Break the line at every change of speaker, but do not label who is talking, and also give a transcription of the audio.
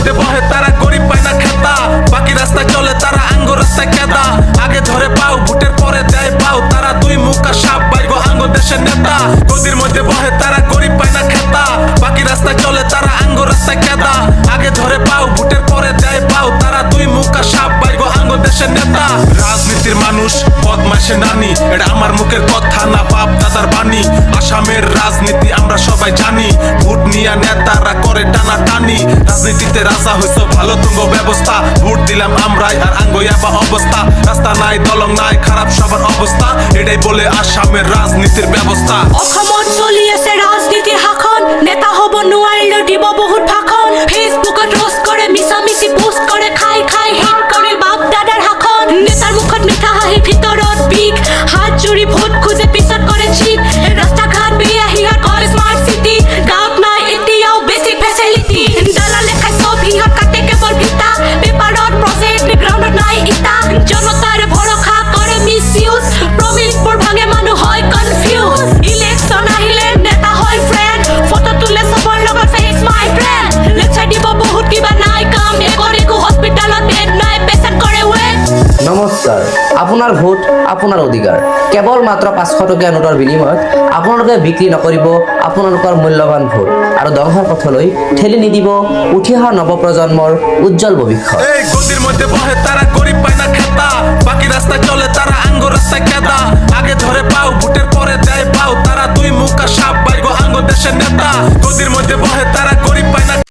মধ্যে বহে তারা গরিব পায় না খেতা, বাকি রাস্তায় চলে তারা আঙ্গুর রাস্তায় কেদা। আগে ধরে পাও ভোটের পরে দেয় পাও, তারা দুই মুখা সাপ বাইগো আঙ্গুর দেশের নেতা। গদির মধ্যে বহে তারা গরিব পায় না খেতা, বাকি রাস্তায় চলে তারা আঙ্গুর রাস্তায় কেদা। আগে ধরে পাও ভোটের পরে দেয় পাও, তারা দুই মুখা সাপ বাইগো আঙ্গুর দেশের নেতা। রাজনীতির মানুষ বদমাইশে নানি, এটা আমার মুখের কথা না বাপ দাদার বাণী। আসামের রাজনীতি আমরা সবাই জানি, ভোট নিয়া নেতারা করে টানা টানি। রাজনীতিতে রাজা হইছ ভালো তুঙ্গ ব্যবস্থা, ভোট দিলাম আমরাই আর আঙ্গইয়া বা অবস্থা। রাস্তা নাই দলং নাই খারাপ সবার অবস্থা, এটাই বলে আসামের রাজনীতির ব্যবস্থা।
অসমত চলি আছে ৰাজনীতিৰ শাসন, নেতা হ'ব নোৱাৰিলেও দিব বহুত ভাষণ। ফেচবুকত ৰ'ষ্ট কৰে, মিছামিছি পোষ্ট কৰে, খাই খাই হিট কৰে বাপ দাদাৰ শাসন। নেতাৰ মুখত মিঠা হাঁহি ভিতৰত বিষ, হাত জুৰি ভোট খোজে পিছত কৰে চিট। ৰাস্তা ঘাট বেয়া সিহঁত কয় স্মাৰ্ট চিটি, গাঁৱত নাই এতিয়াও বেছিক ফেচিলিটি। দালালে খাই চব সিহঁত কাটে কেৱল ভিতা, পেপাৰত প্ৰজেক্ট গ্ৰাউণ্ডত নাই ইটা। জনতাৰ ভৰসা কৰে মিছ ইউজ, প্ৰমিছবোৰ ভাঙে মানুহ হয় কনফিউজ। ইলেকশ্যন আহিলে নেতা হয় ফ্ৰেণ্ড, ফটো তোলে চবৰ লগত ফেচ মাই ফ্ৰেণ্ড। লেকচাৰ দিব বহুত কিবা নাই কাম, একো হস্পিটেলত বেড নাই, পেচেণ্ট কৰে ৱেট।
নমস্কাৰ, আপোনাৰ ভোট আপোনাৰ অধিকাৰ। কেৱল মাত্ৰ 500 টকীয়া নোটৰ বিনিময়ত আপোনালোকে বিক্ৰী নকৰিব আপোনালোকৰ মূল্যৱান ভোট আৰু ধ্বংসৰ পথলৈ ঠেলি নিদিব উঠি অহা নৱপ্ৰজন্মৰ উজ্জ্বল ভৱিষ্যত।
এই গদিৰ মধ্যে